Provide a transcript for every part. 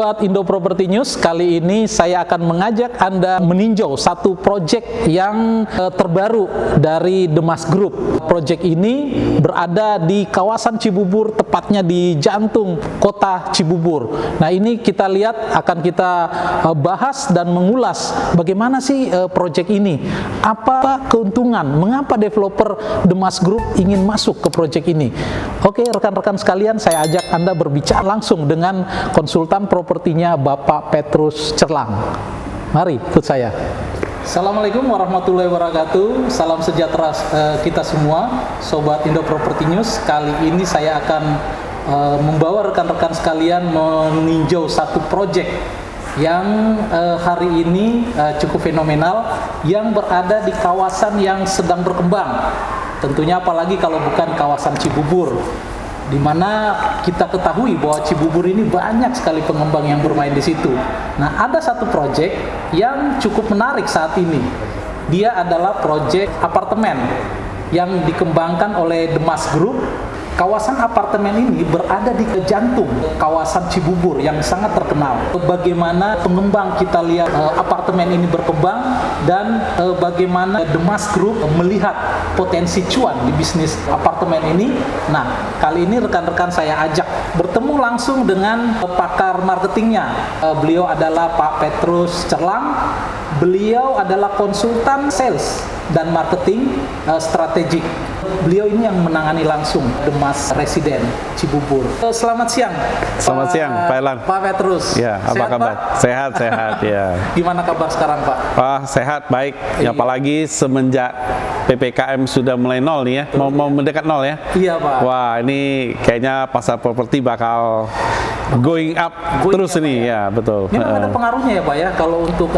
Sobat Indo Property News, kali ini saya akan mengajak Anda meninjau satu proyek yang terbaru dari Demas Group. Proyek ini berada di kawasan Cibubur, tepatnya di jantung kota Cibubur. Nah, ini kita lihat, akan kita bahas dan mengulas bagaimana sih proyek ini. Apa keuntungan, mengapa developer Demas Group ingin masuk ke proyek ini. Oke, rekan-rekan sekalian, saya ajak Anda berbicara langsung dengan konsultan propertinya Bapak Petrus Cerlang. Mari ikut saya. Assalamualaikum warahmatullahi wabarakatuh. Salam sejahtera kita semua, Sobat Indo Property News. Kali ini saya akan membawa rekan-rekan sekalian meninjau satu proyek yang hari ini cukup fenomenal, yang berada di kawasan yang sedang berkembang. Tentunya apalagi kalau bukan kawasan Cibubur, di mana kita ketahui bahwa Cibubur ini banyak sekali pengembang yang bermain di situ. Nah, ada satu proyek yang cukup menarik saat ini. Dia adalah proyek apartemen yang dikembangkan oleh Demas Group. Kawasan apartemen ini berada di jantung kawasan Cibubur yang sangat terkenal. Bagaimana pengembang kita lihat apartemen ini berkembang, dan bagaimana Demas Group melihat potensi cuan di bisnis apartemen ini. Nah, kali ini rekan-rekan saya ajak bertemu langsung dengan pakar marketingnya. Beliau adalah Pak Petrus Cerlang. Beliau adalah konsultan sales dan marketing strategik. Beliau ini yang menangani langsung Demas Residen Cibubur. Selamat siang. Selamat siang, Pak Elan. Pak Petrus. Ya, apa sehat, kabar? Pak? Sehat, ya. Gimana kabar sekarang, Pak? Sehat, baik. Ya, apalagi semenjak PPKM sudah mulai nol nih ya, mau mendekat nol ya. Iya, Pak. Wah, ini kayaknya pasar properti bakal going up terus ini, ya, betul. Memang ada pengaruhnya ya, Pak ya. Kalau untuk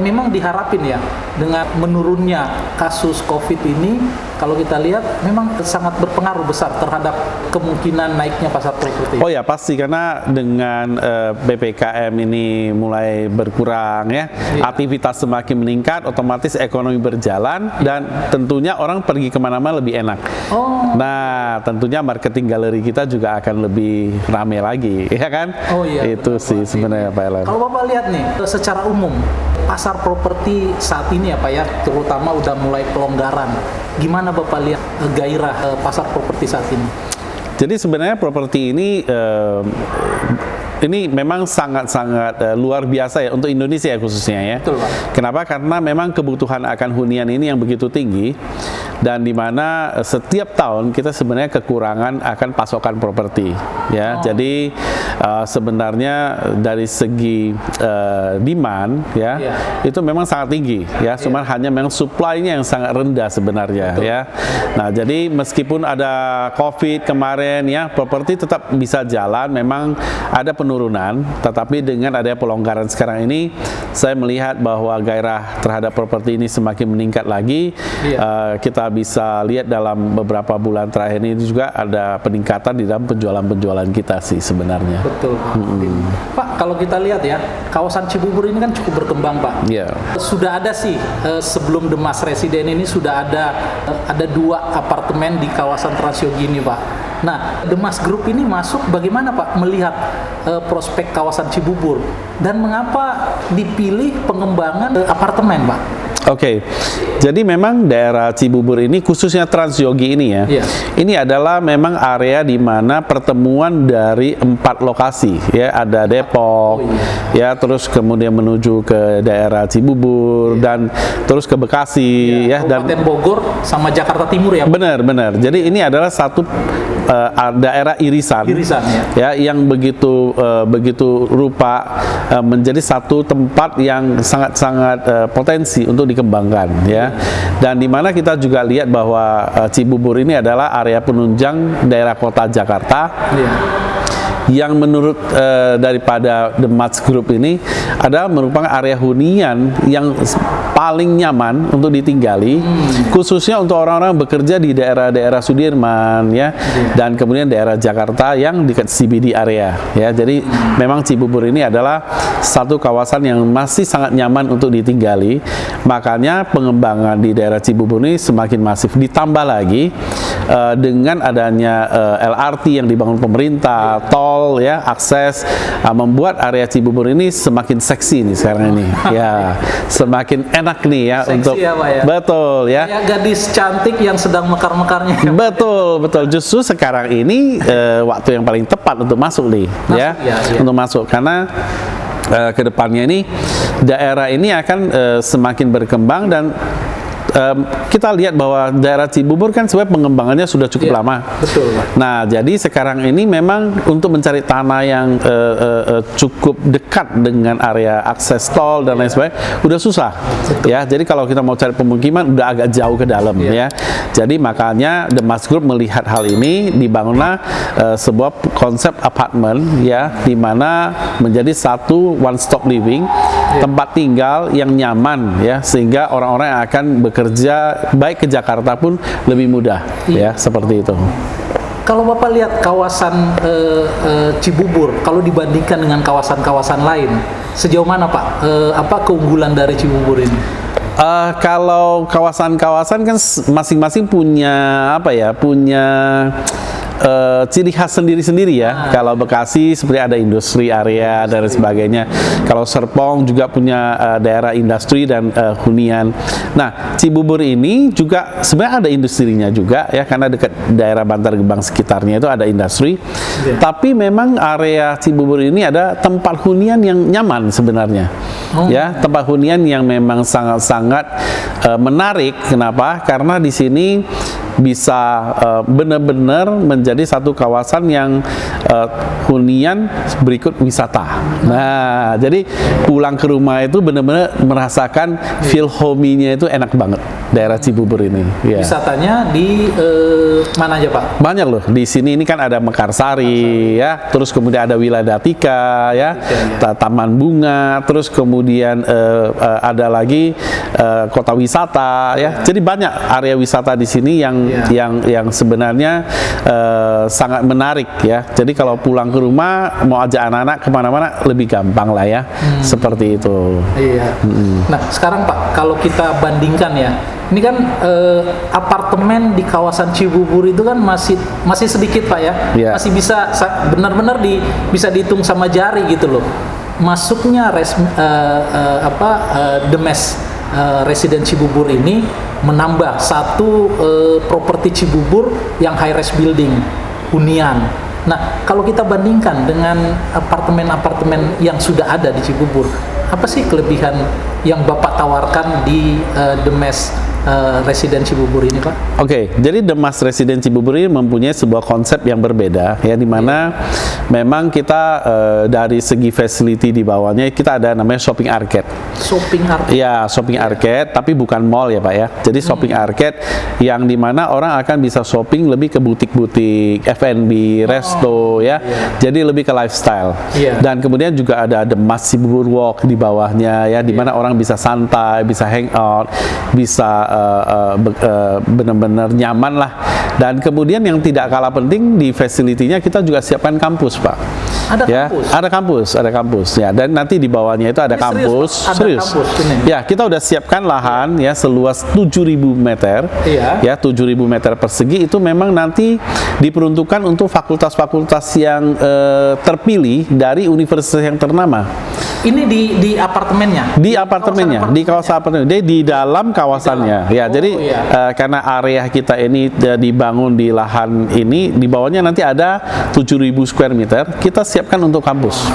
memang diharapin ya, dengan menurunnya kasus COVID ini, kalau kita lihat memang sangat berpengaruh besar terhadap kemungkinan naiknya pasar properti. Oh ya, pasti, karena dengan PPKM ini mulai berkurang ya, aktivitas semakin meningkat, otomatis ekonomi berjalan, dan tentunya orang pergi kemana-mana lebih enak. Nah, tentunya marketing galeri kita juga akan lebih ramai lagi, ya kan? Oh iya. Itu benar, sih Pak. sebenarnya, Pak Elan. Kalau Bapak lihat nih, secara umum pasar properti saat ini ya, Pak ya, terutama udah mulai pelonggaran. Gimana Bapak lihat gairah pasar properti saat ini? Jadi sebenarnya properti ini memang sangat-sangat luar biasa ya untuk Indonesia ya, khususnya ya. Betul, Pak. Kenapa? Karena memang kebutuhan akan hunian ini yang begitu tinggi, dan di mana setiap tahun kita sebenarnya kekurangan akan pasokan properti ya. Jadi sebenarnya dari segi demand ya, itu memang sangat tinggi ya. Cuman hanya memang supply-nya yang sangat rendah sebenarnya. Betul. Ya. Nah, jadi meskipun ada COVID kemarin ya, properti tetap bisa jalan. Memang ada penurunan, tetapi dengan adanya pelonggaran sekarang ini, saya melihat bahwa gairah terhadap properti ini semakin meningkat lagi. Kita bisa lihat dalam beberapa bulan terakhir ini juga ada peningkatan di dalam penjualan kita sih sebenarnya. Betul, Pak. Pak, kalau kita lihat ya, kawasan Cibubur ini kan cukup berkembang, Pak. Iya. Sudah ada sih sebelum Demas Residen ini sudah ada 2 apartemen di kawasan Transyogi ini, Pak. Nah, Demas Group ini masuk, bagaimana Pak melihat prospek kawasan Cibubur, dan mengapa dipilih pengembangan apartemen, Pak? Oke, jadi memang daerah Cibubur ini, khususnya Transyogi ini ya, ini adalah memang area di mana pertemuan dari 4 lokasi ya, ada Depok, ya, terus kemudian menuju ke daerah Cibubur, dan terus ke Bekasi, ya, dan Kabupaten Bogor sama Jakarta Timur ya. Benar. Jadi ini adalah satu daerah irisan ya, yang begitu rupa menjadi satu tempat yang sangat potensi untuk dikembangkan ya, dan di mana kita juga lihat bahwa Cibubur ini adalah area penunjang daerah kota Jakarta. Yang menurut daripada Demas Group ini adalah merupakan area hunian yang paling nyaman untuk ditinggali, khususnya untuk orang-orang bekerja di daerah-daerah Sudirman ya, dan kemudian daerah Jakarta yang dekat CBD area ya. Jadi memang Cibubur ini adalah satu kawasan yang masih sangat nyaman untuk ditinggali. Makanya pengembangan di daerah Cibubur ini semakin masif. Ditambah lagi dengan adanya LRT yang dibangun pemerintah, tol ya, akses membuat area Cibubur ini semakin seksi nih sekarang ini. Ya, semakin enak nih ya Seksi untuk ya, Pak, ya? betul ya. Kayak gadis cantik yang sedang mekar-mekarnya. Betul, betul. Justru sekarang ini waktu yang paling tepat untuk masuk nih, ya, untuk masuk karena kedepannya ini daerah ini akan semakin berkembang dan kita lihat bahwa daerah Cibubur kan sebenarnya pengembangannya sudah cukup lama. Betul, Pak. Nah, jadi sekarang ini memang untuk mencari tanah yang cukup dekat dengan area akses tol dan lain sebagainya udah susah. Ya, jadi kalau kita mau cari pemukiman udah agak jauh ke dalam ya. Jadi makanya The Mas Group melihat hal ini, dibangunlah sebuah konsep apartemen ya, di mana menjadi satu one stop living, tempat tinggal yang nyaman ya, sehingga orang-orang yang akan bekerja baik ke Jakarta pun lebih mudah ya, seperti itu. Kalau Bapak lihat kawasan Cibubur, kalau dibandingkan dengan kawasan-kawasan lain, sejauh mana Pak apa keunggulan dari Cibubur ini? Kalau kawasan-kawasan kan masing-masing punya apa ya, punya ciri khas sendiri-sendiri ya. Kalau Bekasi seperti ada industri area dan sebagainya. Kalau Serpong juga punya daerah industri dan hunian. Nah, Cibubur ini juga sebenarnya ada industrinya juga ya, karena dekat daerah Bantar Gebang sekitarnya itu ada industri. Tapi memang area Cibubur ini ada tempat hunian yang nyaman sebenarnya. Ya, tempat hunian yang memang sangat-sangat menarik. Kenapa? Karena di sini bisa benar-benar menjadi satu kawasan yang hunian berikut wisata. Nah, jadi pulang ke rumah itu benar-benar merasakan feel homey-nya itu enak banget daerah Cibubur ini. Ya. Wisatanya di mana aja Pak? Banyak loh. Di sini ini kan ada Mekarsari ya, terus kemudian ada Wiladatika ya, Taman Bunga, terus kemudian ada lagi kota wisata ya. Jadi banyak area wisata di sini yang sebenarnya sangat menarik ya. Jadi kalau pulang ke rumah mau ajak anak-anak kemana-mana lebih gampang lah ya, seperti itu. Iya. Nah sekarang Pak, kalau kita bandingkan ya, ini kan apartemen di kawasan Cibubur itu kan masih sedikit Pak ya, masih bisa benar-benar bisa dihitung sama jari gitu loh. Masuknya The Mas Resident Cibubur ini menambah satu properti Cibubur yang high rise building hunian. Nah, kalau kita bandingkan dengan apartemen-apartemen yang sudah ada di Cibubur, apa sih kelebihan yang Bapak tawarkan di The Mas Resident Cibubur ini, Pak? Oke, jadi The Mas Resident Cibubur ini mempunyai sebuah konsep yang berbeda ya, di mana memang kita dari segi facility di bawahnya kita ada namanya shopping arcade. Shopping arcade. Ya, shopping arcade, tapi bukan mall ya Pak ya. Jadi shopping arcade yang di mana orang akan bisa shopping lebih ke butik-butik, F&B, resto ya. Jadi lebih ke lifestyle. Dan kemudian juga ada The Mas Cibubur Walk di bawahnya ya, di mana orang bisa santai, bisa hangout, bisa benar-benar nyaman lah. Dan kemudian yang tidak kalah penting di facility-nya kita juga siapkan kampus Pak. Ada kampus? Ada kampus ya. Dan nanti di bawahnya itu ada kampus. Serius. Ya, kita udah siapkan lahan ya seluas 7.000 meter. Ya, 7.000 meter persegi itu memang nanti diperuntukkan untuk fakultas-fakultas yang terpilih dari universitas yang ternama. Ini di apartemennya? Di apartemennya, di kawasan apartemen. Dia di dalam kawasannya. Ya, jadi karena area kita ini dibangun di lahan ini, di bawahnya nanti ada 7.000 square meter, kita siapkan untuk kampus.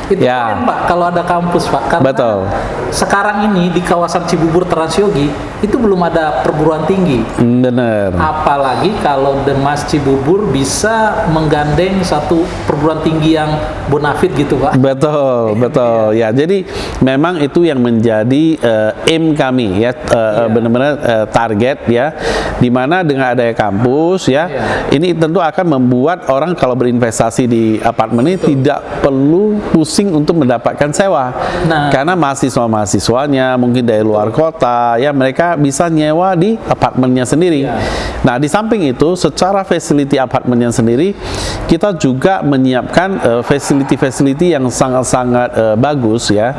Itu keren Pak, kalau ada kampus Pak. Karena sekarang ini di kawasan Cibubur Transyogi itu belum ada perguruan tinggi. Bener. Apalagi kalau The Mas Cibubur bisa menggandeng satu perguruan tinggi yang bonafit gitu Pak. Betul. Ya, jadi memang itu yang menjadi aim kami ya, benar-benar target ya, dimana dengan adanya kampus ya, ini tentu akan membuat orang kalau berinvestasi di apartemen ini tidak perlu pusing untuk mendapatkan sewa, karena mahasiswanya mungkin dari luar kota ya, mereka bisa nyewa di apartemennya sendiri. Nah, di samping itu secara facility apartemennya sendiri kita juga menyiapkan menyiapkan facility-facility yang sangat-sangat bagus ya.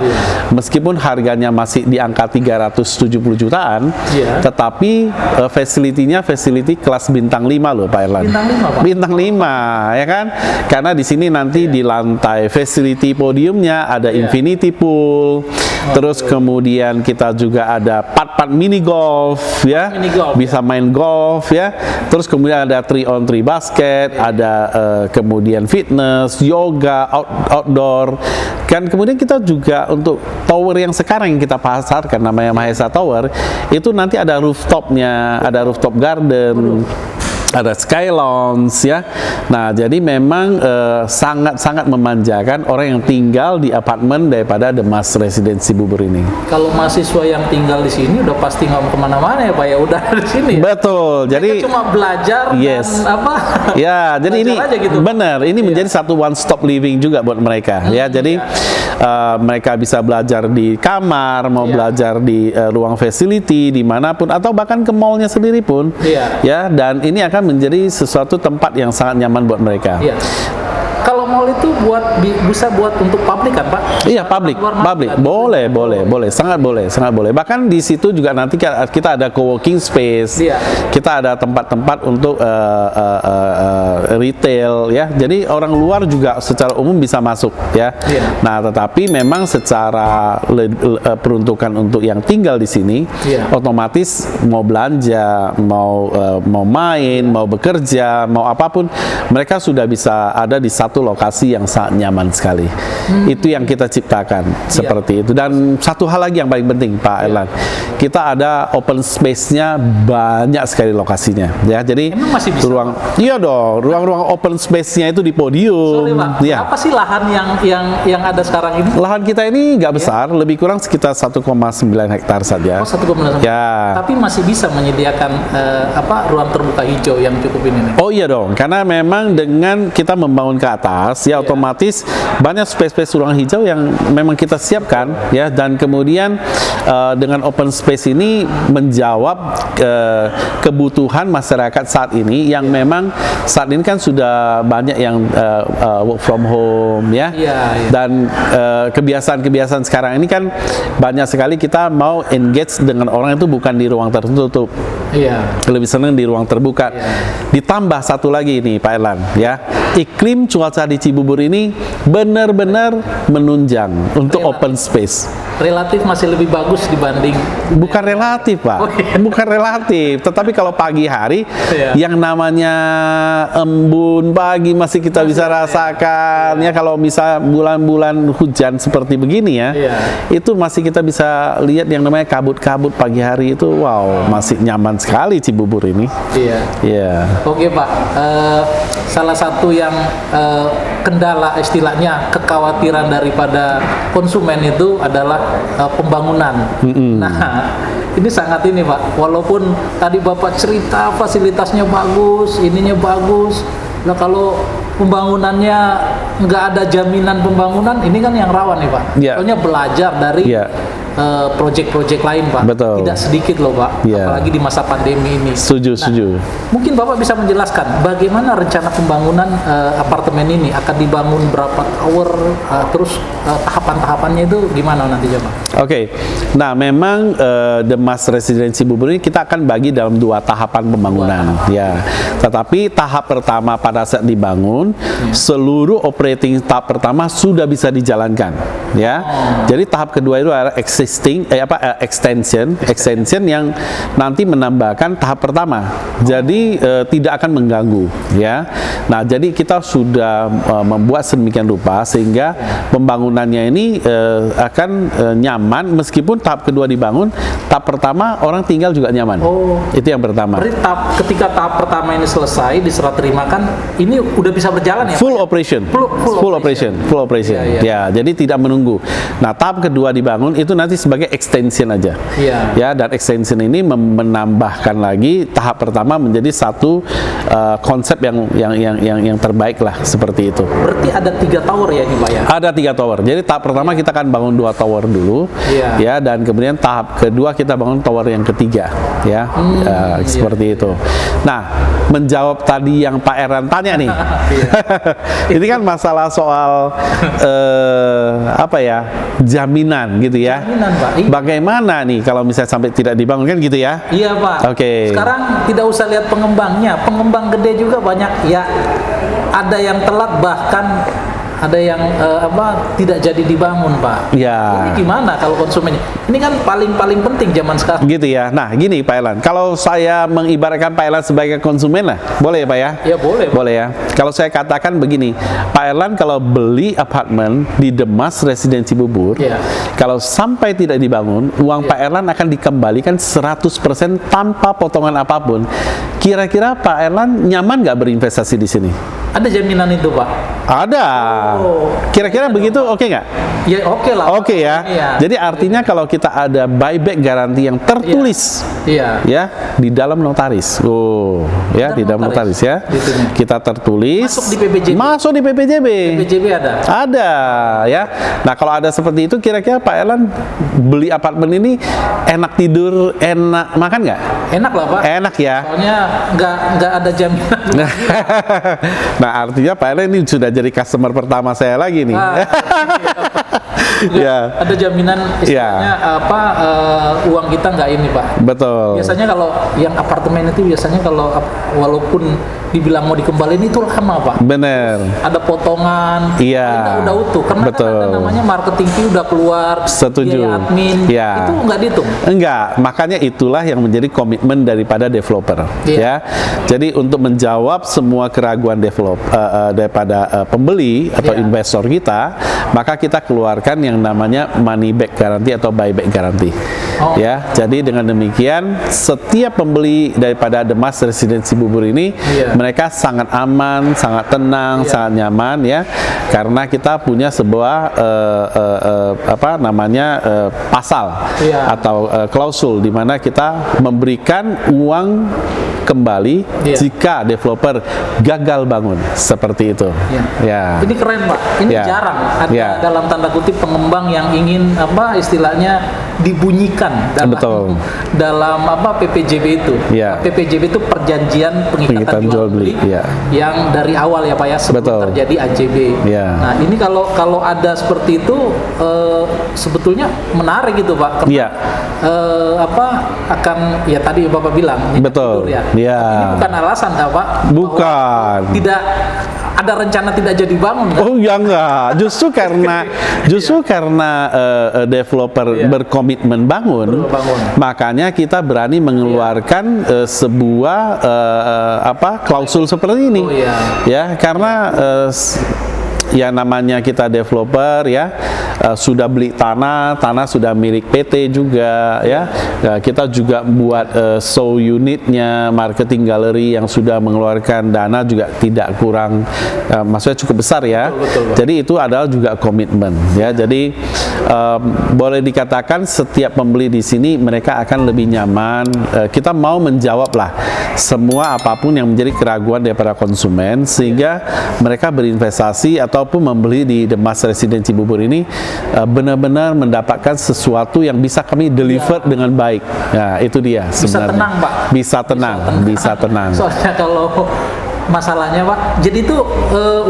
Meskipun harganya masih di angka 370 jutaan, tetapi facility-nya facility kelas bintang 5 loh Pak Erlan. Bintang 5 Pak? Bintang 5 ya kan? Karena di sini nanti di lantai facility podiumnya ada infinity pool, terus kemudian kita juga ada part-part mini golf ya, bisa main golf ya, terus kemudian ada 3-on-3 basket, ada kemudian fitness, yoga, outdoor, kan kemudian kita juga untuk tower yang sekarang yang kita pasarkan namanya Mahesa Tower, itu nanti ada rooftopnya, ada rooftop garden, ada sky lounge ya. Nah, jadi memang sangat-sangat memanjakan orang yang tinggal di apartemen daripada The Mas Residency Bubur ini. Kalau mahasiswa yang tinggal di sini udah pasti nggak mau kemana-mana ya Pak ya, udah di sini ya? Betul. Jadi mereka cuma belajar dan apa? Ya, jadi ini gitu. benar. Ini menjadi satu one stop living juga buat mereka ya. Jadi mereka bisa belajar di kamar, mau belajar di ruang facility dimanapun, atau bahkan ke mallnya sendiri pun ya. Dan ini akan menjadi sesuatu tempat yang sangat nyaman buat mereka. Kalau mall itu bisa buat untuk publik kan Pak? Iya, publik, boleh, sangat boleh. Bahkan di situ juga nanti kita ada co-working space, kita ada tempat-tempat untuk retail ya. Jadi orang luar juga secara umum bisa masuk ya. Nah, tetapi memang secara peruntukan untuk yang tinggal di sini, otomatis mau belanja, mau main, mau bekerja, mau apapun, mereka sudah bisa ada di satu lokasi yang sangat nyaman sekali. Itu yang kita ciptakan seperti itu. Dan satu hal lagi yang paling penting Pak Erlan, kita ada open space-nya banyak sekali lokasinya ya. Jadi masih bisa, ruang-ruang open space-nya itu di podium. Sorry, Pak. Apa sih lahan yang ada sekarang ini? Lahan kita ini nggak besar, lebih kurang sekitar 1,9 hektar saja. 1,9 ya. Tapi masih bisa menyediakan ruang terbuka hijau yang cukup ini nih. Oh iya dong, karena memang dengan kita membangun ke atas ya, otomatis banyak space-space ruang hijau yang memang kita siapkan ya. Dan kemudian dengan open space ini menjawab kebutuhan masyarakat saat ini yang memang saat ini kan sudah banyak yang work from home ya. Dan kebiasaan-kebiasaan sekarang ini kan banyak sekali kita mau engage dengan orang itu bukan di ruang tertutup. Lebih senang di ruang terbuka. Ditambah satu lagi nih Pak Erlan ya, iklim cuaca di Cibubur ini benar-benar menunjang untuk open space. Relatif masih lebih bagus dibanding. Bukan relatif Pak, bukan relatif. Tetapi kalau pagi hari yang namanya embun pagi masih kita bisa rasakan ya. Kalau bisa bulan-bulan hujan seperti begini ya, itu masih kita bisa lihat yang namanya kabut-kabut pagi hari itu. Wow, masih nyaman sekali Cibubur ini. Oke Pak, salah satu yang kendala istilahnya kekhawatiran daripada konsumen itu adalah pembangunan. Nah, ini sangat ini Pak, walaupun tadi Bapak cerita fasilitasnya bagus, ininya bagus, nah kalau pembangunannya nggak ada jaminan pembangunan, ini kan yang rawan nih Pak. Soalnya belajar dari proyek-proyek lain Pak. Tidak sedikit loh Pak, apalagi di masa pandemi ini. Setuju. Mungkin Bapak bisa menjelaskan bagaimana rencana pembangunan apartemen ini, akan dibangun berapa tower, terus tahapan-tahapannya itu gimana nanti Pak? Oke, nah memang The Mas Residency Bubur ini kita akan bagi dalam 2 tahapan pembangunan ya. Tetapi tahap pertama pada saat dibangun, seluruh operating tahap pertama sudah bisa dijalankan ya. Jadi tahap kedua itu adalah extension yang nanti menambahkan tahap pertama. Jadi tidak akan mengganggu ya. Nah, jadi kita sudah membuat sedemikian rupa sehingga pembangunannya ini akan nyaman meskipun tahap kedua dibangun, tahap pertama orang tinggal juga nyaman. Itu yang pertama. Berarti ketika tahap pertama ini selesai diserah terimakan, ini udah bisa berjalan ya? Full operation. Full operation. Ya, jadi tidak menunggu. Nah, tahap kedua dibangun itu nanti nanti sebagai extension aja. Iya. Ya, dan extension ini menambahkan lagi tahap pertama menjadi satu konsep yang terbaik lah, seperti itu. Berarti ada 3 tower ya ini Pak ya? Ada 3 tower. Jadi tahap pertama kita akan bangun 2 tower dulu, Iya. ya, dan kemudian tahap kedua kita bangun tower yang ketiga, ya, seperti itu. Nah, menjawab tadi yang Pak Erlan tanya nih, ini kan masalah soal apa ya, jaminan gitu ya. Jaminan, Pak. Iya. Bagaimana nih kalau misalnya sampai tidak dibangun kan gitu ya? Iya Pak. Oke. Sekarang tidak usah lihat pengembangnya, pengembang gede juga banyak ya. Ada yang telat, bahkan ada yang tidak jadi dibangun Pak. Ya. Ini gimana kalau konsumennya? Ini kan paling penting zaman sekarang. Gitu ya. Nah, gini Pak Erlan, kalau saya mengibaratkan Pak Erlan sebagai konsumen lah, boleh ya Pak ya? Ya boleh Pak. Boleh ya. Kalau saya katakan begini, Pak Erlan kalau beli apartemen di Demas Residensi Bubur, Iya. kalau sampai tidak dibangun, uang Pak Erlan akan dikembalikan 100% tanpa potongan apapun. Kira-kira Pak Erlan nyaman nggak berinvestasi di sini? Ada jaminan itu Pak? Ada. Oh. Kira-kira begitu oke nggak? Ya oke lah. Pak. Oke ya. Iya. Jadi artinya kalau kita ada buyback garansi yang tertulis, Iya. ya, di dalam notaris. Oh, ya, di dalam notaris ya. Ditunya. Kita tertulis. Masuk di PPJB. Masuk di PPJB. PPJB ada. Ada, ya. Nah, kalau ada seperti itu, kira-kira Pak Erlan beli apartemen ini enak tidur, enak makan nggak? Enak lah Pak. Enak ya. Soalnya nggak ada jaminan. Nah, artinya Pak Erlan ini sudah jadi customer pertama saya lagi nih. Ya. Ada jaminan istilahnya uang kita nggak ini Pak. Betul. Biasanya kalau yang apartemen itu biasanya kalau walaupun dibilang mau dikembaliin itu lama Pak. Bener. Ada potongan. Iya. Udah utuh. Karena Betul. kan ada namanya marketing fee udah keluar. Setuju. Biaya admin. Ya. Itu nggak dihitung. Enggak, makanya itulah yang menjadi komitmen daripada developer, Iya. ya. Jadi untuk menjawab semua keraguan daripada pembeli atau Iya. investor kita, maka kita keluarkan yang namanya money back guarantee atau buyback guarantee. Oh. Ya, jadi dengan demikian setiap pembeli daripada Demas Residensi Bubur ini, Iya. mereka sangat aman, sangat tenang, Iya. sangat nyaman ya, karena kita punya sebuah pasal Iya. atau klausul di mana kita memberikan uang kembali Iya. jika developer gagal bangun, seperti itu. Iya. Ya. Ini keren Pak. Ini Ya. jarang ada Ya. dalam tanda kutip pengembang yang ingin istilahnya dibunyikan dalam PPJB itu. Ya. PPJB itu perjanjian pengikatan jual beli ya. yang dari awal ya Pak ya, sebelum Betul. terjadi AJB. Ya. Nah, ini kalau ada seperti itu sebetulnya menarik gitu Pak. Karena, Iya. akan ya tadi Bapak bilang nyenyak Betul. tidur ya. Iya. Ini bukan alasan nggak Pak? Bukan. Bahwa tidak ada rencana tidak jadi bangun kan? Oh ya enggak, justru karena developer Iya. berkomitmen bangun, makanya kita berani mengeluarkan sebuah klausul seperti ini. Oh, iya. Ya, karena ya namanya kita developer ya, sudah beli tanah sudah milik PT juga ya. Kita juga buat show unitnya, marketing galeri yang sudah mengeluarkan dana juga tidak kurang, maksudnya cukup besar ya. Betul. Jadi itu adalah juga komitmen ya. Jadi boleh dikatakan setiap pembeli di sini mereka akan lebih nyaman. Kita mau menjawab lah semua apapun yang menjadi keraguan daripada konsumen, sehingga mereka berinvestasi ataupun membeli di Demas Residensi Bubur ini benar-benar mendapatkan sesuatu yang bisa kami deliver dengan baik. Ya, itu dia sebenarnya. tenang, Pak. Bisa tenang. Soalnya kalau masalahnya Pak, jadi itu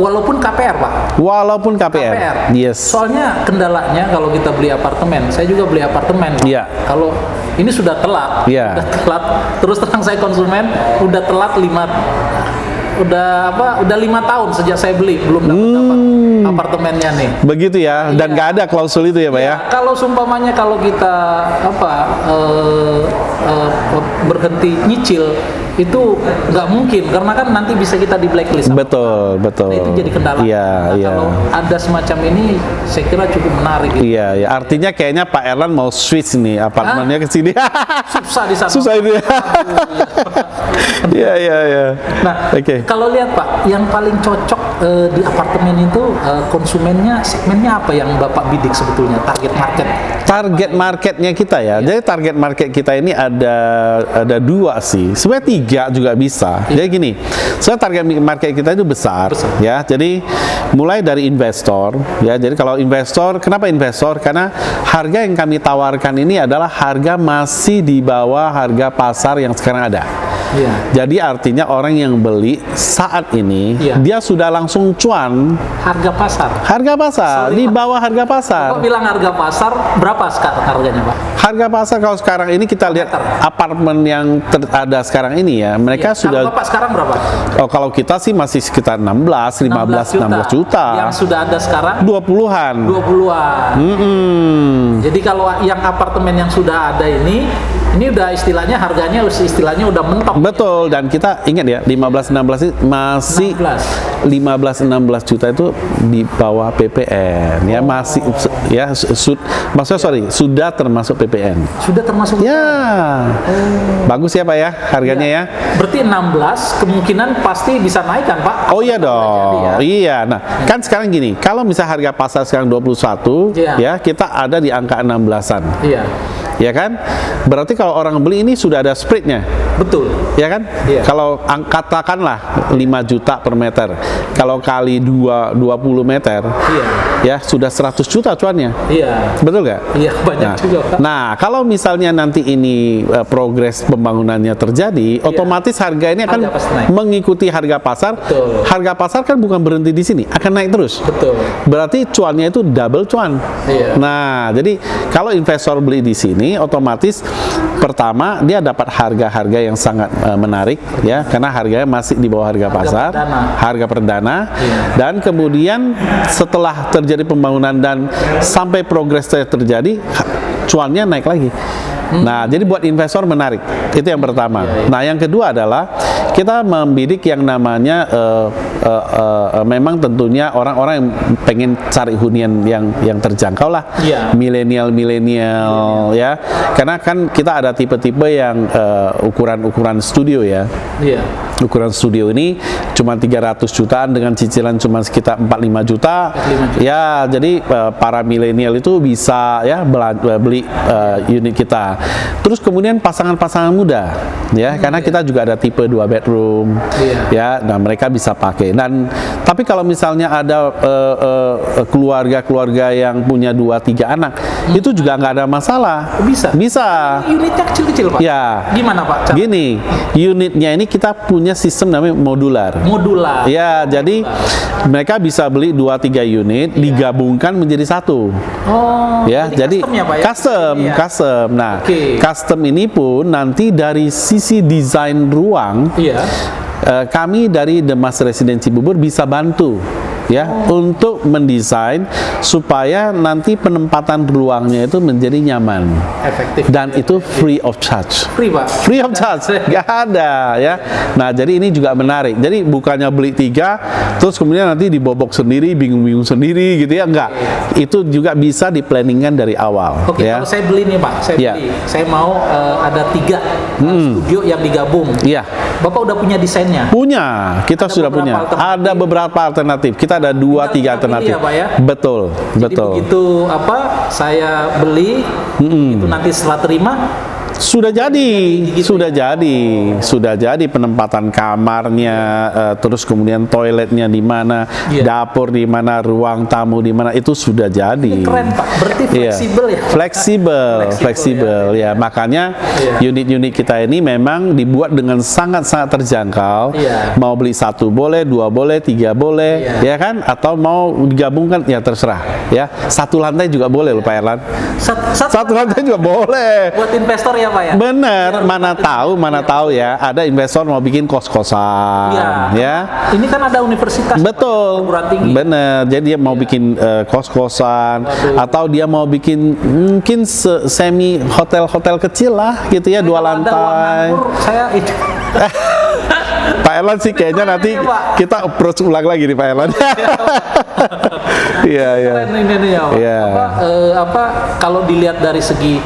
walaupun KPR Pak. Walaupun KPR. Yes. Soalnya kendalanya kalau kita beli apartemen, saya juga beli apartemen Pak. Iya. Kalau ini sudah telat, Iya. udah telat. Terus terang saya konsumen udah telat 5 tahun sejak saya beli belum dapat apartemennya nih. Begitu ya, dan nggak ada klausul itu ya Pak ya? Kalau sumpamanya kalau kita berhenti nyicil itu nggak mungkin karena kan nanti bisa kita di blacklist. Betul, betul. Nah, itu jadi kendala. Iya, Nah, iya. kalau ada semacam ini, saya kira cukup menarik. Iya, ya. Artinya kayaknya Pak Erlan mau switch nih apartemennya ke sini. Susah di sana. Susah itu ya. Iya, iya, iya. Nah, Oke. kalau lihat Pak, yang paling cocok di apartemen itu konsumennya, segmennya apa yang Bapak bidik sebetulnya, target market? Target marketnya kita ya. Jadi target market kita ini ada dua sih. Sebenarnya tiga juga bisa. Jadi gini, sebenarnya target market kita itu besar, ya. Jadi mulai dari investor, ya. Jadi kalau investor, kenapa investor? Karena harga yang kami tawarkan ini adalah harga masih di bawah harga pasar yang sekarang ada. Iya. Jadi artinya orang yang beli saat ini Iya. dia sudah langsung cuan Harga pasar. harga pasar di bawah harga pasar. Bapak bilang harga pasar berapa sekarang harganya Pak? Harga pasar kalau sekarang ini kita lihat apartemen yang ada sekarang ini ya, mereka Iya. sudah Kalau Bapak sekarang berapa? oh, kalau kita sih masih sekitar 16 juta. Yang sudah ada sekarang 20-an. 20-an. Jadi kalau yang apartemen yang sudah ada ini udah istilahnya harganya istilahnya udah mentok. Betul, dan kita ingat ya 15-16 itu masih 15-16 juta itu di bawah PPN ya, masih ya maksudnya sudah termasuk PPN. Sudah termasuk. Ya. Bagus ya Pak ya harganya ya. Berarti 16 kemungkinan pasti bisa naik kan Pak? Oh iya dong. Jadi, ya. Iya. Nah, kan sekarang gini, kalau misal harga pasar sekarang 21 Iya. ya, kita ada di angka 16-an. Iya. Ya kan? Berarti kalau orang beli ini sudah ada spreadnya. Betul. Ya kan? Iya. Kalau katakanlah 5 juta per meter. Kalau kali 20 meter, Iya. ya sudah 100 juta cuannya. Iya. Betul nggak? Iya, banyak Nah, juga Pak. nah, kalau misalnya nanti ini progres pembangunannya terjadi, otomatis harga ini akan Harga pasti naik. mengikuti harga pasar. Betul. Harga pasar kan bukan berhenti di sini, akan naik terus. Betul. Berarti cuannya itu double cuan. Iya. Nah, jadi kalau investor beli di sini, otomatis pertama dia dapat harga-harga yang sangat menarik, ya, karena harganya masih di bawah harga pasar, perdana. harga perdana, Iya. dan kemudian setelah terjadi pembangunan dan sampai progres terjadi, cuannya naik lagi. Nah, jadi buat investor menarik. Itu yang pertama. Nah, yang kedua adalah kita membidik yang namanya memang tentunya orang-orang yang pengen cari hunian yang terjangkau lah. Iya. Milenial ya. Karena kan kita ada tipe-tipe yang ukuran-ukuran studio ya. Iya. Ukuran studio ini cuma 300 jutaan dengan cicilan cuma sekitar 45 juta. 45 juta. Ya, jadi para milenial itu bisa ya beli unit kita. Terus kemudian pasangan-pasangan muda ya, karena kita juga ada tipe 2 bedroom. Iya. Ya, nah mereka bisa pakai. Dan tapi kalau misalnya ada keluarga-keluarga yang punya 2-3 anak, itu juga nggak ada masalah. Bisa? Bisa. Unitnya kecil-kecil Pak? Ya. Gimana Pak? Gini, unitnya ini kita punya sistem namanya modular. Modular. Ya, jadi mereka bisa beli 2-3 unit digabungkan menjadi satu. Oh. Ya, jadi custom ya Pak ya? Iya. custom. Nah, Oke. custom ini pun nanti dari sisi desain ruang, Iya. kami dari The Mas Residensi Bubur bisa bantu ya untuk mendesain supaya nanti penempatan ruangnya itu menjadi nyaman Efektif. dan itu free of charge. Free Pak? Free of charge, nggak ada ya. Nah, jadi ini juga menarik. Jadi bukannya beli 3, terus kemudian nanti dibobok sendiri, bingung-bingung sendiri gitu ya, enggak. Itu juga bisa diplanningkan dari awal. Oke, ya. kalau saya beli nih Pak, Iya. saya mau ada 3 studio yang digabung. Iya. Bapak udah punya desainnya? Punya, kita Ada sudah beberapa punya. alternatif. Ada beberapa alternatif. Kita ada 2-3 Tinggal alternatif. pilih ya, Pak ya? Betul, Jadi betul. begitu saya beli, itu nanti setelah terima, Sudah jadi, gitu sudah jadi penempatan kamarnya, terus kemudian toiletnya di mana, Iya. dapur di mana, ruang tamu di mana, itu sudah jadi. keren Pak. Berarti Iya. fleksibel ya? Fleksibel ya. Makanya Iya. unit-unit kita ini memang dibuat dengan sangat-sangat terjangkau. Iya. Mau beli 1 boleh, 2 boleh, 3 boleh, Iya. ya kan? Atau mau digabungkan ya terserah. Ya, 1 lantai juga boleh loh Pak Erlan. Satu Satu lantai juga boleh. buat investor yang ya Pak ya. Bener, mana tahu ya, ada investor mau bikin kos-kosan, ya. Ini kan ada universitas. Betul, perguruan tinggi. bener. Jadi dia mau bikin kos-kosan, atau dia mau bikin mungkin semi hotel-hotel kecil lah, gitu ya, 2 lantai. Saya itu. Pak Erlan sih kayaknya nanti kita approach ulang lagi nih Pak Erlan. Iya, iya. Keren ini ya, Pak. Iya. Apa kalau dilihat dari segi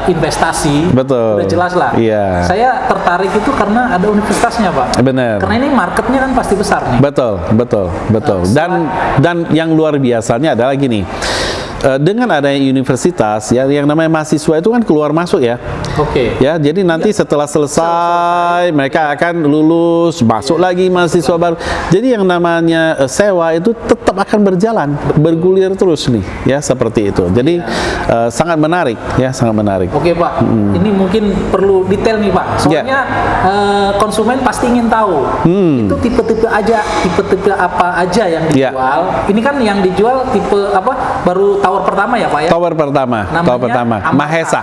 investasi, Betul. udah jelas lah. Iya. Saya tertarik itu karena ada universitasnya, Pak. Bener. Karena ini marketnya kan pasti besar nih. Betul. Dan yang luar biasanya adalah gini. Dengan adanya universitas ya, yang namanya mahasiswa itu kan keluar masuk ya. Oke. Ya, jadi nanti setelah selesai mereka akan lulus, masuk lagi mahasiswa baru. Jadi yang namanya sewa itu tetap akan berjalan, bergulir terus nih, ya seperti itu. Jadi sangat menarik, ya sangat menarik. Oke Pak, ini mungkin perlu detail nih Pak. Soalnya konsumen pasti ingin tahu itu tipe-tipe apa aja yang dijual. Ini kan yang dijual tipe apa? Baru tower pertama ya Pak ya? Tower pertama, Mahesa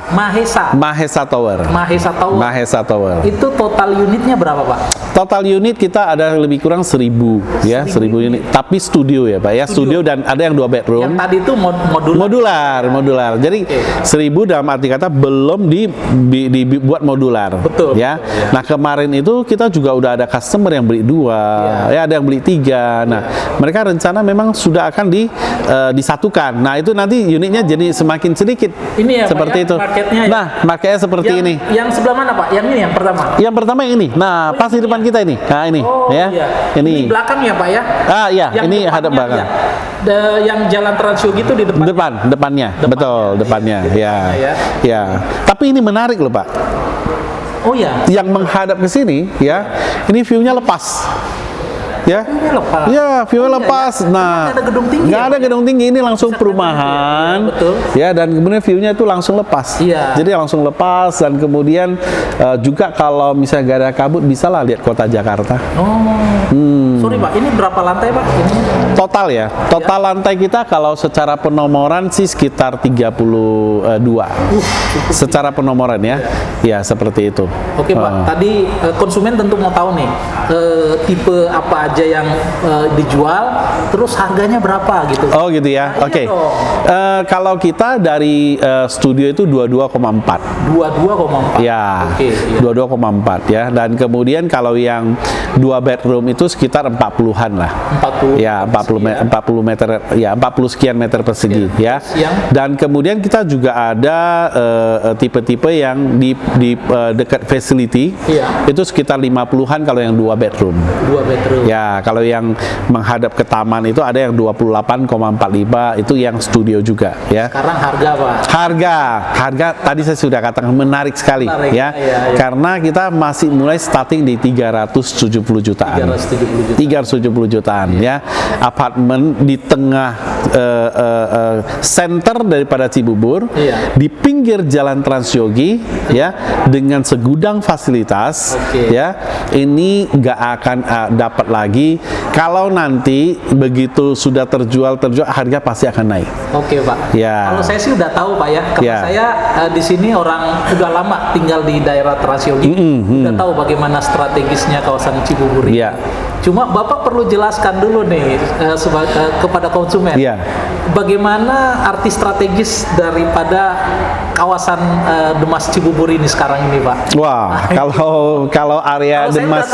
Tower. Mahesa Tower. Itu total unitnya berapa Pak? Total unit kita ada lebih kurang 1.000 ya, 1.000 unit. Tapi studio ya Pak ya, studio dan ada yang 2 bedroom. Yang tadi itu modular. Jadi 1.000 dalam arti kata belum dibuat modular. Betul. Ya. Betul, ya. Nah kemarin itu kita juga udah ada customer yang beli 2, ya ada yang beli 3. Nah mereka rencana memang sudah akan disatukan. Nah itu nanti unitnya jadi semakin sedikit. Ini ya seperti Pak, itu. Marketnya ya. Nah marketnya seperti ini. Yang sebelah mana Pak? Yang ini yang pertama. Yang pertama yang ini. Nah pas di depan kita ini. Nah ini. Ya. Iya. Ini belakang ya Pak ya? Iya. Yang Ini hadap belakang. Yang jalan Transyo gitu di depan. Depannya. Betul, depannya. Ya. Tapi ini menarik loh Pak. Oh ya. Yang menghadap ke sini, ya. Ini view-nya lepas. Ya, view-nya lepas. Ya. Nah, nggak ada gedung tinggi. Nggak ada gedung tinggi, ini langsung perumahan. Ya, betul. Ya, dan kemudian view-nya itu langsung lepas. Iya. Jadi langsung lepas dan kemudian juga kalau misalnya nggak ada kabut, bisa lah lihat kota Jakarta. Sorry Pak, ini berapa lantai Pak? Ini Total ya, total lantai kita kalau secara penomoran sih sekitar 32. Secara penomoran ya, ya seperti itu. Oke Pak, tadi konsumen tentu mau tahu nih tipe apa aja yang dijual, terus harganya berapa gitu. Oh gitu ya, Nah, oke. iya Kalau kita dari studio itu 22,4. 22,4. Ya, Oke, iya. 22,4 ya. Dan kemudian kalau yang 2 bedroom itu sekitar 40-an lah. 40. Ya, 40 meter, ya 40 sekian meter persegi ya. Dan kemudian kita juga ada tipe-tipe yang di dekat facility. Iya. Itu sekitar 50-an kalau yang 2 bedroom. 2 bedroom. Ya, kalau yang menghadap ke taman itu ada yang 28,45, itu yang studio juga ya. Sekarang harga Pak? Harga tadi saya sudah katakan menarik sekali ya. Iya. Karena kita masih mulai starting di 370 jutaan. 370 jutaan ya. Apartemen di tengah center daripada Cibubur, di pinggir Jalan Transyogi ya, dengan segudang fasilitas ya. Ini nggak akan dapat lagi kalau nanti begitu sudah terjual harga pasti akan naik. Oke Pak. Ya. Kalau saya sih udah tahu Pak ya, karena saya di sini orang udah lama tinggal di daerah Transyogi, udah tahu bagaimana strategisnya kawasan Cibubur ini. Cuma Bapak perlu jelaskan dulu nih kepada konsumen, bagaimana arti strategis daripada kawasan Demas Cibubur ini sekarang ini Pak. Wah, kalau area Demas,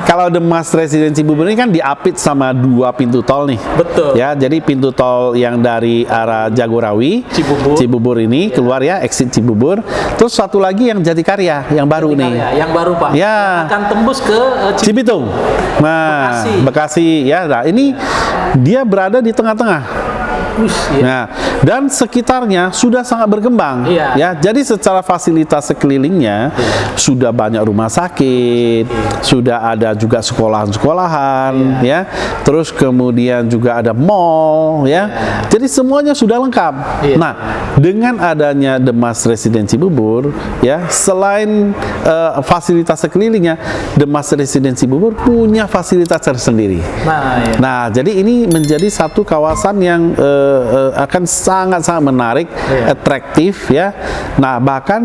kalau Demas Residen Cibubur ini kan diapit sama 2 pintu tol nih. Betul. Ya, jadi pintu tol yang dari arah Jagorawi, Cibubur ini keluar ya, exit Cibubur. Terus satu lagi yang Jatikarya, yang baru nih. Yang baru Pak. Ya. Akan tembus ke Cibitung. Nah, Bekasi ya. Nah, ini dia berada di tengah-tengah. Nah, dan sekitarnya sudah sangat berkembang ya. Jadi secara fasilitas sekelilingnya sudah banyak rumah sakit, sudah ada juga sekolahan-sekolahan ya. Terus kemudian juga ada mall ya. Jadi semuanya sudah lengkap. Nah, dengan adanya Demas Residen Cibubur ya, selain fasilitas sekelilingnya, Demas Residen Cibubur punya fasilitas tersendiri. Nah, jadi ini menjadi satu kawasan yang akan sangat-sangat menarik, atraktif ya. Nah, bahkan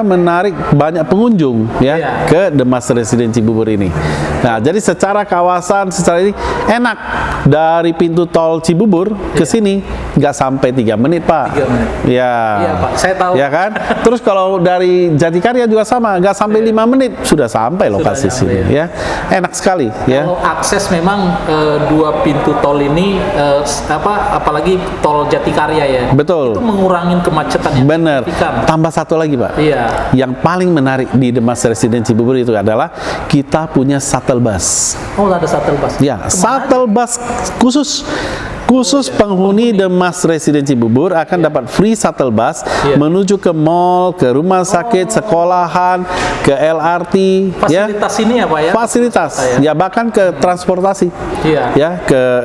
menarik banyak pengunjung ya ke The Mas Residence Cibubur ini. Nah, jadi secara kawasan secara ini enak, dari pintu tol Cibubur ke sini nggak sampai 3 menit, Pak. 3 menit. Ya. Iya, Pak, saya tahu. Ya kan? Terus kalau dari Jatikarya juga sama, nggak sampai 5 menit sudah sampai lokasi sini ya. Enak sekali ya. Kalau akses memang 2 pintu tol ini apalagi tol Jatikarya ya. Betul. Itu mengurangi kemacetan yang Bener. signifikan. Tambah satu lagi, Pak. Iya. Yang paling menarik di The Mas Residence Cibubur itu adalah kita punya shuttle bus. Oh, ada shuttle bus. Ya, shuttle bus khusus penghuni The Mas Residence Cibubur akan dapat free shuttle bus menuju ke mall, ke rumah sakit, sekolahan, ke LRT, Fasilitas ini ya, Pak ya? Fasilitas, ya bahkan ke transportasi, ya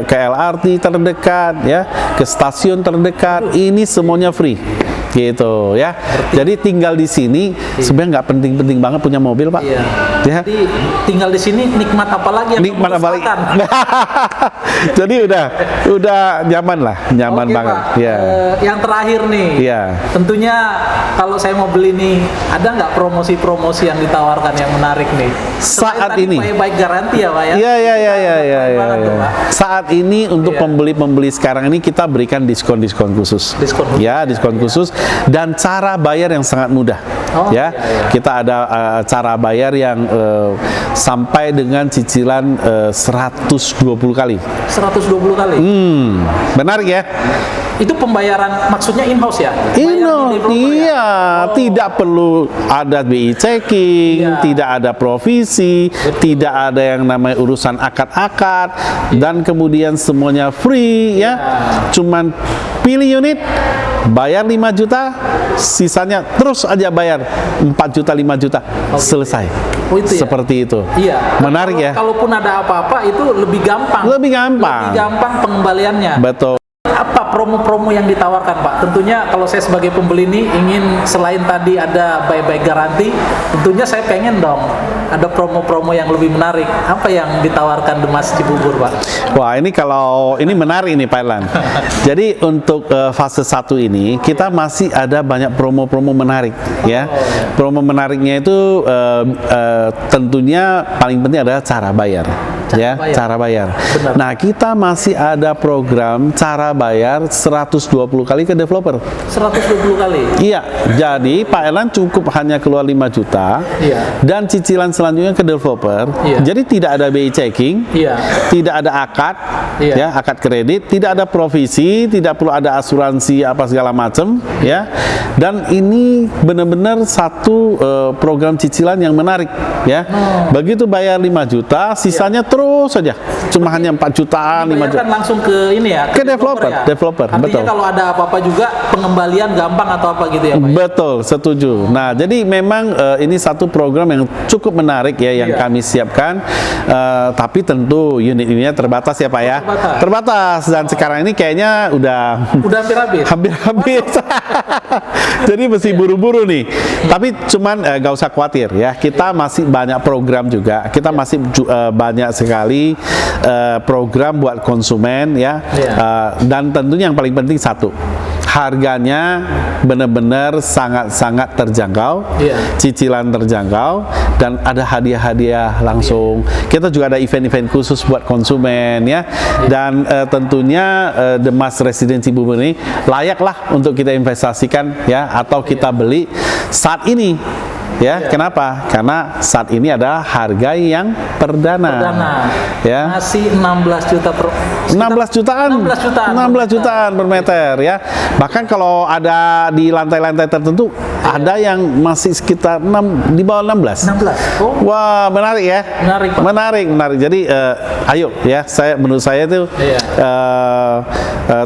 ke LRT terdekat, ya ke stasiun terdekat, ini semuanya free. Gitu ya. Jadi tinggal di sini sebenarnya nggak penting-penting banget punya mobil, Pak. Iya. Ya. Jadi tinggal di sini nikmat apa lagi yang Nikmat apa lagi? merasakan? Jadi udah nyaman lah, nyaman Oke, banget. Pak. Ya. Yang terakhir nih, Iya. tentunya kalau saya mau beli nih, ada nggak promosi-promosi yang ditawarkan yang menarik nih? Saat Selain ini. tadi baik garansi ya, Pak ya? Iya. Keren banget tuh, Pak. Saat ini untuk pembeli-pembeli sekarang ini kita berikan diskon-diskon khusus. Diskon khusus. Ya, diskon khusus dan cara bayar yang sangat mudah. Oh, Ya, kita ada cara bayar yang sampai dengan cicilan 120 kali. 120 kali. Menarik ya? Itu pembayaran maksudnya in-house ya? Iya, tidak perlu ada BI checking, tidak ada provisi, tidak ada yang namanya urusan akad-akad, dan kemudian semuanya free ya. Cuman pilih unit, bayar 5 juta, sisanya terus aja bayar 4 juta, 5 juta, selesai. Oh, itu ya? Seperti itu. Iya. Menarik ya? Kalaupun ada apa-apa itu lebih gampang. Lebih gampang. Lebih gampang pengembaliannya. Betul. Apa promo-promo yang ditawarkan, Pak? Tentunya kalau saya sebagai pembeli ini ingin selain tadi ada buy-back garanti, tentunya saya pengen dong ada promo-promo yang lebih menarik. Apa yang ditawarkan The Mas Cibubur, Pak? Wah, ini menarik nih, Pak Elan. Jadi untuk fase 1 ini kita masih ada banyak promo-promo menarik ya. Promo menariknya itu tentunya paling penting adalah cara bayar. Cara bayar. Benar. Nah, kita masih ada program cara bayar 120 kali ke developer. 120 kali? Iya, jadi Pak Elan cukup hanya keluar 5 juta dan cicilan selanjutnya ke developer. Jadi tidak ada BI checking, tidak ada akad, ya akad kredit, tidak ada provisi, tidak perlu ada asuransi apa segala macam, ya. Dan ini benar-benar satu program cicilan yang menarik, ya. Begitu bayar 5 juta, sisanya terus saja, cuma hanya 4 jutaan, 5 juta. Langsung ke ini ya, ke developer, Artinya betul. kalau ada apa-apa juga pengembalian gampang atau apa gitu ya, Pak? Betul, setuju. Nah, jadi memang ini satu program yang cukup menarik ya yang kami siapkan. Tapi tentu unit-unitnya terbatas ya, Pak ya. Terbatas. Dan sekarang ini kayaknya udah hampir habis. Hampir habis. Jadi mesti buru-buru nih. Tapi cuman gak usah khawatir ya. Kita masih banyak program juga. Kita masih banyak sekali program buat konsumen ya. Dan tentunya yang paling penting satu, harganya benar-benar sangat-sangat terjangkau, cicilan terjangkau, dan ada hadiah-hadiah langsung. Kita juga ada event-event khusus buat konsumen ya, dan tentunya The Mas Residence Cibubur ini layaklah untuk kita investasikan ya, atau kita beli saat ini. Ya, kenapa? Karena saat ini ada harga yang perdana. Ya. Masih 16 juta per 16 jutaan per meter ya. Bahkan kalau ada di lantai-lantai tertentu ada yang masih sekitar di bawah 16. Oh. Wah, menarik ya. Menarik, Pak. Menarik. Jadi ayo ya, menurut saya itu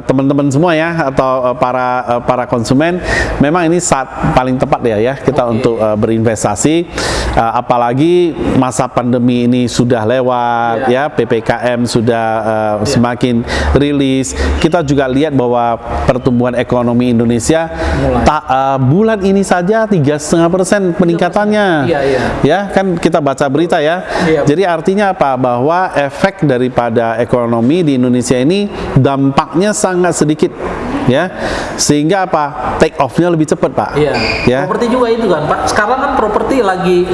teman-teman semua ya, atau para konsumen, memang ini saat paling tepat ya kita untuk berinvestasi, apalagi masa pandemi ini sudah lewat ya, PPKM sudah semakin rilis. Kita juga lihat bahwa pertumbuhan ekonomi Indonesia bulan ini saja 3,5% peningkatannya. Iya, iya. Ya, kan kita baca berita ya. Iya. Jadi artinya apa? Bahwa efek daripada ekonomi di Indonesia ini dampaknya sangat sedikit, ya. Sehingga apa? Take off-nya lebih cepat, Pak. Iya. Ya. Properti juga itu kan, Pak. Sekarang kan properti lagi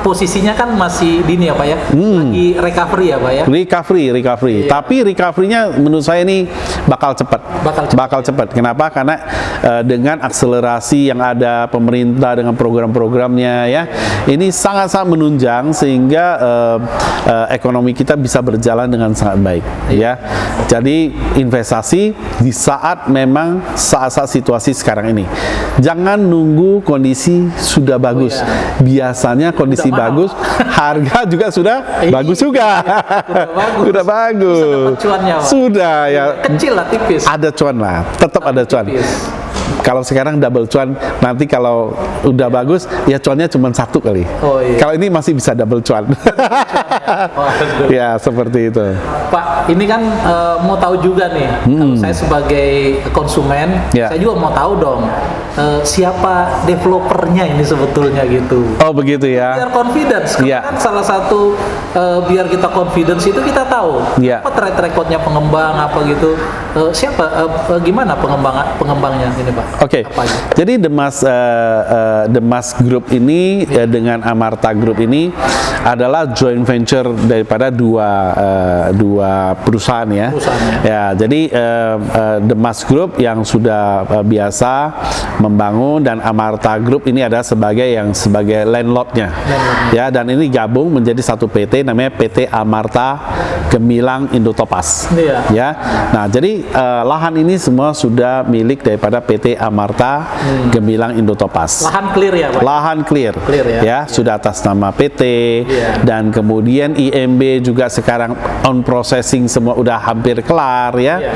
posisinya kan masih dini ya, Pak ya. Lagi recovery ya, Pak ya. Recovery. Iya. Tapi recovery-nya menurut saya ini bakal cepat. Bakal cepat, Kenapa? Karena dengan akselerasi yang ada pemerintah dengan program-programnya ya, ini sangat-sangat menunjang sehingga ekonomi kita bisa berjalan dengan sangat baik ya. Jadi investasi di saat memang saat-saat situasi sekarang ini. Jangan nunggu kondisi sudah bagus. Biasanya kondisi Udah mahal. bagus, harga juga sudah bagus juga. Udah bagus. Udah bagus. Sudah dapat cuannya, Pak. Sudah ya. Kecil lah, tipis. Ada cuan lah, tetap ada cuan. Tipis. Kalau sekarang double cuan, nanti kalau udah bagus, ya cuannya cuma 1 kali. Oh, iya. Kalau ini masih bisa double cuan. Waduh. Ya, seperti itu. Pak, ini kan mau tahu juga nih, kalau saya sebagai konsumen, Ya. saya juga mau tahu dong, siapa developernya ini sebetulnya gitu. Oh, begitu ya. Biar confidence, karena Ya. kan salah satu biar kita confidence itu kita tahu Ya. apa track recordnya pengembang apa gitu, siapa, gimana pengembangnya ini Pak? Oke, Apa aja? jadi The Mas Group ini dengan Amarta Group ini adalah joint venture daripada dua perusahaan ya. Perusahaannya. Ya, jadi The Mas Group yang sudah biasa membangun dan Amarta Group ini ada sebagai landlordnya. Ya, dan ini gabung menjadi satu PT namanya PT Amarta Gemilang Indotopas. Iya. Ya, nah jadi lahan ini semua sudah milik daripada PT Amarta Gemilang Indotopas. Lahan clear ya Pak? Lahan clear, Clear ya. sudah atas nama PT Iya. dan kemudian IMB juga sekarang on processing semua udah hampir kelar ya. Iya.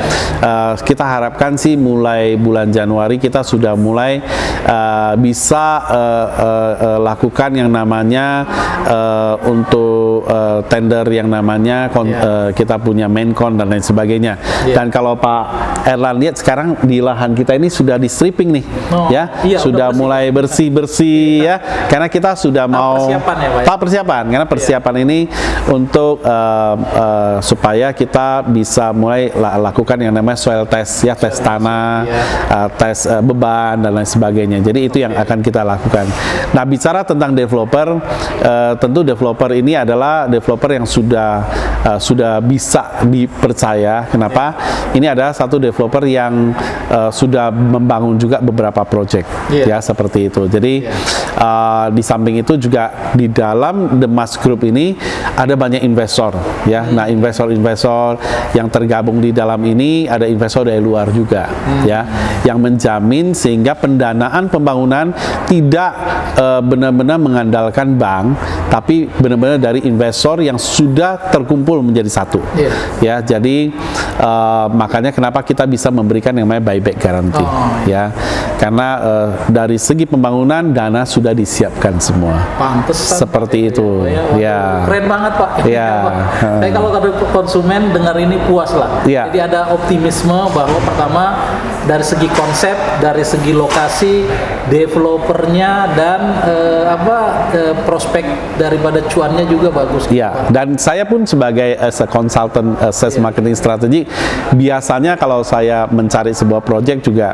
Kita harapkan sih mulai bulan Januari kita sudah mulai bisa lakukan yang namanya untuk tender yang namanya kita punya maincon dan lain sebagainya. Iya. Dan kalau Pak Erlan lihat sekarang di lahan kita ini sudah di stripping nih, Oh, ya, iya, sudah udah bersih. mulai bersih-bersih ya, karena kita sudah mau persiapan ya, Pak, ya? tahap persiapan, karena persiapan ini untuk supaya kita bisa mulai lakukan yang namanya soil test ya, tes tanah, tes beban dan lain sebagainya. Jadi itu yang akan kita lakukan. Nah, bicara tentang developer, tentu developer ini adalah developer yang sudah bisa dipercaya. Kenapa? Ini adalah satu developer yang sudah membangun juga beberapa project ya, seperti itu. Jadi di samping itu juga di dalam The Mas Group ini ada banyak investor ya. Nah, investor-investor yang tergabung di dalam ini ada investor dari luar juga ya, yang menjamin sehingga pendanaan pembangunan tidak benar-benar mengandalkan bank, tapi benar-benar dari investor yang sudah terkumpul menjadi satu. Ya, jadi makanya kenapa kita bisa memberikan yang namanya buyback guarantee ya, karena dari segi pembangunan dana sudah disiapkan semua. Pantesan Seperti itu ya. Keren banget Pak. Ya. Tapi kalau konsumen dengar ini puas lah. Ya. Jadi ada optimisme bahwa pertama dari segi konsep, dari segi lokasi, developernya dan prospek daripada cuannya juga bagus. Ya, dan saya pun sebagai consultant sales marketing strategi, biasanya kalau saya mencari sebuah project juga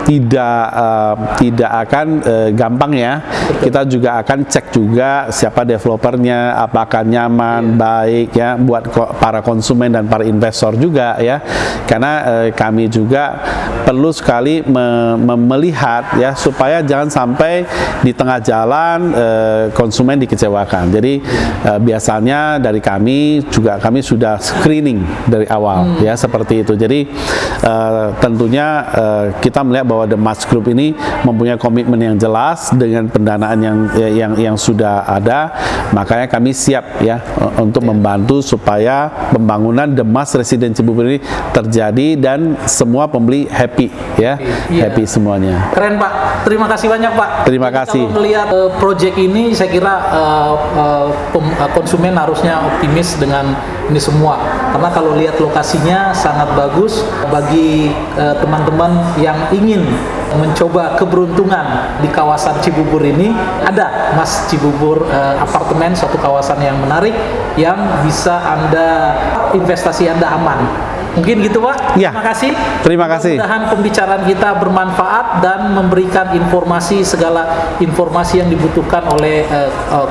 tidak akan gampang ya. Kita juga akan cek juga siapa developernya, apakah nyaman, baik ya buat para konsumen dan para investor juga ya. Karena kami juga perlu sekali melihat ya, supaya jangan sampai di tengah jalan konsumen dikecewakan. Jadi biasanya dari kami sudah screening dari awal ya, seperti itu. Jadi tentunya kita melihat bahwa The Mas Group ini mempunyai komitmen yang jelas dengan pendanaan yang sudah ada. Makanya kami siap ya untuk membantu supaya pembangunan The Mas Residence Cibubur ini terjadi dan semua pembeli happy ya. Happy semuanya. Keren Pak, terima kasih banyak Pak. Terima Jadi kasih. Kalau melihat project ini, saya kira konsumen harusnya optimis dengan ini semua. Karena kalau lihat lokasinya sangat bagus bagi teman-teman yang ingin mencoba keberuntungan di kawasan Cibubur ini. Ada Mas Cibubur apartemen, suatu kawasan yang menarik yang bisa Anda investasi Anda aman. Mungkin gitu Pak. Ya. Terima kasih. Terima kasih. Mudah-mudahan pembicaraan kita bermanfaat dan memberikan segala informasi yang dibutuhkan oleh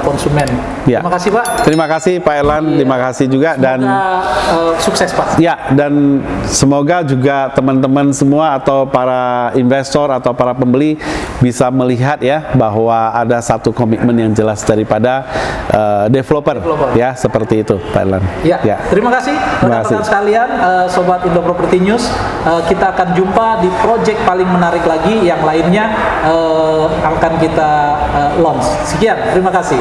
konsumen. Ya. Terima kasih Pak. Terima kasih Pak Erlan, terima kasih juga. Dan Sukses Pak. ya, dan semoga juga teman-teman semua atau para investor atau para pembeli bisa melihat ya bahwa ada satu komitmen yang jelas daripada developer ya, seperti itu Pak Erlan. Ya. Terima kasih rekan-rekan sekalian, Sobat Indo Property News. Kita akan jumpa di project paling menarik lagi yang lainnya akan kita launch. Sekian, terima kasih.